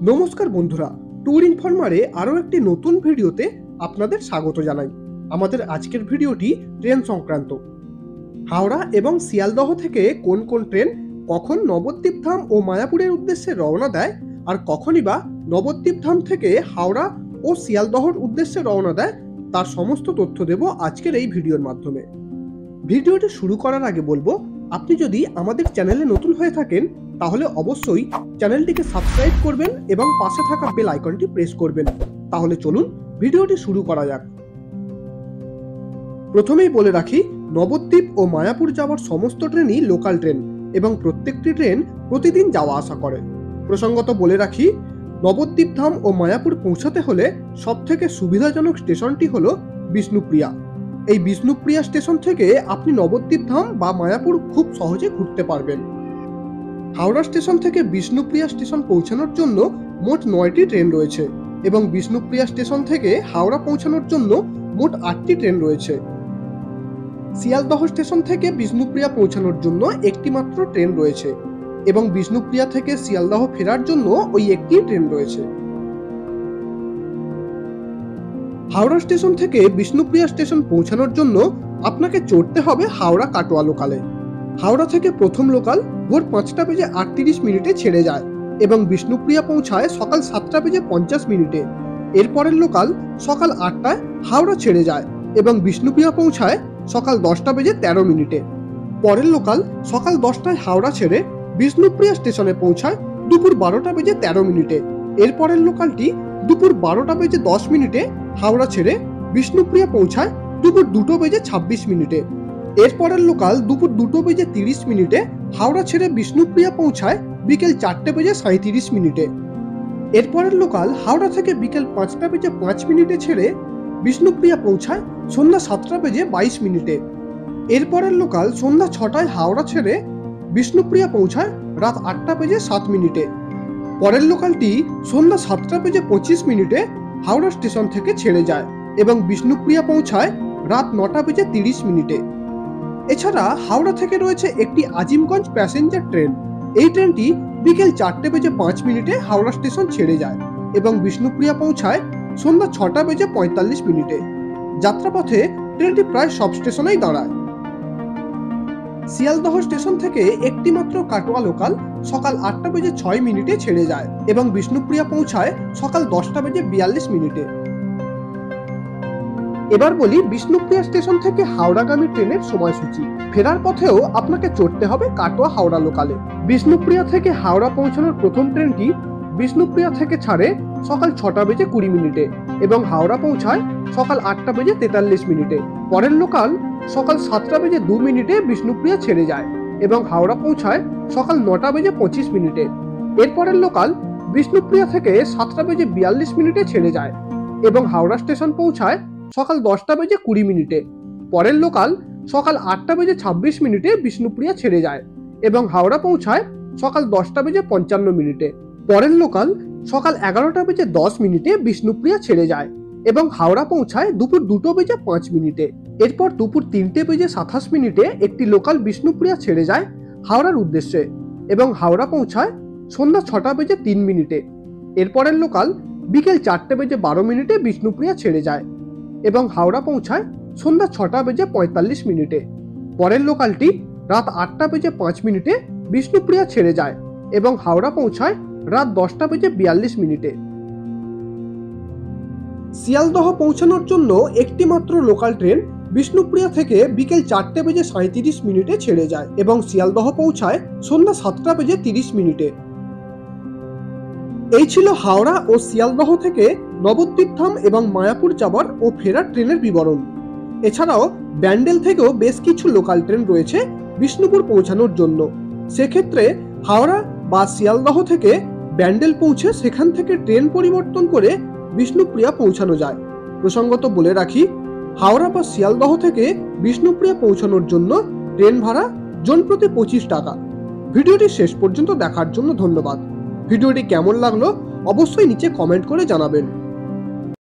নমস্কার বন্ধুরা, ট্যুর ইনফরমারে আরও একটি নতুন ভিডিওতে আপনাদের স্বাগত জানাই। আমাদের আজকের ভিডিওটি ট্রেন সংক্রান্ত। হাওড়া এবং শিয়ালদহ থেকে কোন কোন ট্রেন কখন নবদ্বীপ ধাম ও মায়াপুরের উদ্দেশ্যে রওনা দেয়, আর কখনই বা নবদ্বীপ ধাম থেকে হাওড়া ও শিয়ালদহর উদ্দেশ্যে রওনা দেয়, তার সমস্ত তথ্য দেব আজকের এই ভিডিওর মাধ্যমে। ভিডিওটি শুরু করার আগে বলবো, আপনি যদি আমাদের চ্যানেলে নতুন হয়ে থাকেন তাহলে অবশ্যই চ্যানেলটিকে সাবস্ক্রাইব করবেন এবং পাশে থাকা বেল আইকনটি প্রেস করবেন। তাহলে চলুন ভিডিওটি শুরু করা যাক। প্রথমেই বলে রাখি, নবদ্বীপ ও মায়াপুর যাওয়ার সমস্ত ট্রেনই লোকাল ট্রেন এবং প্রত্যেকটি ট্রেন প্রতিদিন যাওয়া আসা করে। প্রসঙ্গত বলে রাখি, নবদ্বীপ ধাম ও মায়াপুর পৌঁছাতে হলে সবথেকে সুবিধাজনক স্টেশনটি হলো বিষ্ণুপ্রিয়া। এই বিষ্ণুপ্রিয়া স্টেশন থেকে আপনি নবদ্বীপ ধাম বা মায়াপুর খুব সহজে ঘুরতে পারবেন। হাওড়া স্টেশন থেকে বিষ্ণুপ্রিয়া স্টেশন পৌঁছানোর জন্য মোট 9টি ট্রেন রয়েছে এবং বিষ্ণুপ্রিয়া স্টেশন থেকে হাওড়া পৌঁছানোর জন্য মোট 8টি ট্রেন রয়েছে। শিয়ালদহ স্টেশন থেকে বিষ্ণুপ্রিয়া পৌঁছানোর জন্য একটি মাত্র ট্রেন রয়েছে এবং বিষ্ণুপ্রিয়া থেকে শিয়ালদহ ফেরার জন্য ওই একটি ট্রেন রয়েছে। হাওড়া স্টেশন থেকে বিষ্ণুপ্রিয়া স্টেশন পৌঁছানোর জন্য আপনাকে চড়তে হবে হাওড়া কাটোয়া লোকালে। হাওড়া থেকে প্রথম লোকাল ভোর 5:38 ছেড়ে যায় এবং বিষ্ণুপ্রিয়া পৌঁছায় সকাল 7:50। এরপরের লোকাল সকাল 8টায় হাওড়া ছেড়ে যায় এবং বিষ্ণুপ্রিয়া পৌঁছায় সকাল 10:13। পরের লোকাল সকাল 10টায় হাওড়া ছেড়ে বিষ্ণুপ্রিয়া স্টেশনে পৌঁছায় দুপুর 12:13। এরপরের লোকালটি দুপুর 12:10 হাওড়া ছেড়ে বিষ্ণুপ্রিয়া পৌঁছায় দুপুর 2:26। এরপরের লোকাল দুপুর 2:30 হাওড়া ছেড়ে বিষ্ণুপ্রিয়া পৌঁছায় বিকেল 4:37। এরপরের লোকাল হাওড়া থেকে বিকেল 5:05 ছেড়ে বিষ্ণুপ্রিয়া পৌঁছায় সন্ধ্যা 7:22। এরপরের লোকাল সন্ধ্যা 6টায় হাওড়া ছেড়ে বিষ্ণুপ্রিয়া পৌঁছায় রাত 8:07। পরের লোকালটি সন্ধ্যা 7:25 হাওড়া স্টেশন থেকে ছেড়ে যায় এবং বিষ্ণুপ্রিয়া পৌঁছায় রাত 9:30। এছাড়া হাওড়া থেকে রয়েছে একটি আজিমগঞ্জ প্যাসেঞ্জার ট্রেন। এই ট্রেনটি বিকেল 4:05 হাওড়া স্টেশন ছেড়ে যায় এবং বিষ্ণুপ্রিয়া পৌঁছায় সন্ধ্যা 6:45। যাত্রাপথে ট্রেনটি প্রায় সব স্টেশনেই দাঁড়ায়। শিয়ালদহ স্টেশন থেকে একটি মাত্র কাটোয়া লোকাল সকাল 8:06 ছেড়ে যায় এবং বিষ্ণুপ্রিয়া পৌঁছায় সকাল 10:42। এবার বলি বিষ্ণুপ্রিয়া স্টেশন থেকে হাওড়াগামী ট্রেনের সময়সূচি। ফেরার পথেও আপনাকে চড়তে হবে কাটোয়া হাওড়া লোকালে। বিষ্ণুপ্রিয়া থেকে হাওড়া পৌঁছানোর প্রথম ট্রেনটি বিষ্ণুপ্রিয়া থেকে ছাড়ে সকাল 6:20 এবং হাওড়া পৌঁছায় সকাল 8:43। পরের লোকাল সকাল 7:02 বিষ্ণুপ্রিয়া ছেড়ে যায় এবং হাওড়া পৌঁছায় সকাল 9:25। এরপরের লোকাল বিষ্ণুপ্রিয়া থেকে 7:42 ছেড়ে যায় এবং হাওড়া স্টেশন পৌঁছায় সকাল 10:20। পরের লোকাল সকাল 8:26 বিষ্ণুপ্রিয়া ছেড়ে যায় এবং হাওড়া পৌঁছায় সকাল 10:55। পরের লোকাল সকাল 11:10 বিষ্ণুপ্রিয়া ছেড়ে যায় এবং হাওড়া পৌঁছায় দুপুর 2:05। এরপর দুপুর 3:27 একটি লোকাল বিষ্ণুপ্রিয়া ছেড়ে যায় হাওড়ার উদ্দেশ্যে এবং হাওড়া পৌঁছায় সন্ধ্যা 6:03। এরপরের লোকাল বিকেল 4:12 বিষ্ণুপ্রিয়া ছেড়ে যায় এবং হাওড়া পৌঁছায় সন্ধ্যা 6:45। পরের লোকালটি রাত 8:05 বিষ্ণুপ্রিয়া ছেড়ে যায় এবং হাওড়া পৌঁছায় রাত 10:42। শিয়ালদহ পৌঁছানোর জন্য একটি মাত্র লোকাল ট্রেন বিষ্ণুপ্রিয়া থেকে বিকেল 4:37 ছেড়ে যায় এবং শিয়ালদহ পৌঁছায় সন্ধ্যা 7:30। এই ছিল হাওড়া ও শিয়ালদহ থেকে নবদ্বীপ ধাম এবং মায়াপুর যাওয়ার ও ফেরার ট্রেনের বিবরণ। এছাড়াও ব্যান্ডেল থেকেও বেশ কিছু লোকাল ট্রেন রয়েছে বিষ্ণুপুর পৌঁছানোর জন্য। সেক্ষেত্রে হাওড়া বা শিয়ালদহ থেকে ব্যান্ডেল পৌঁছে সেখান থেকে ট্রেন পরিবর্তন করে বিষ্ণুপ্রিয়া পৌঁছানো যায়। প্রসঙ্গত বলে রাখি, হাওড়া বা শিয়ালদহ থেকে বিষ্ণুপ্রিয়া পৌঁছানোর জন্য ট্রেন ভাড়া জন প্রতি 25 টাকা। ভিডিওটি শেষ পর্যন্ত দেখার জন্য ধন্যবাদ। ভিডিওটি কেমন লাগলো অবশ্যই নিচে কমেন্ট করে জানাবেন।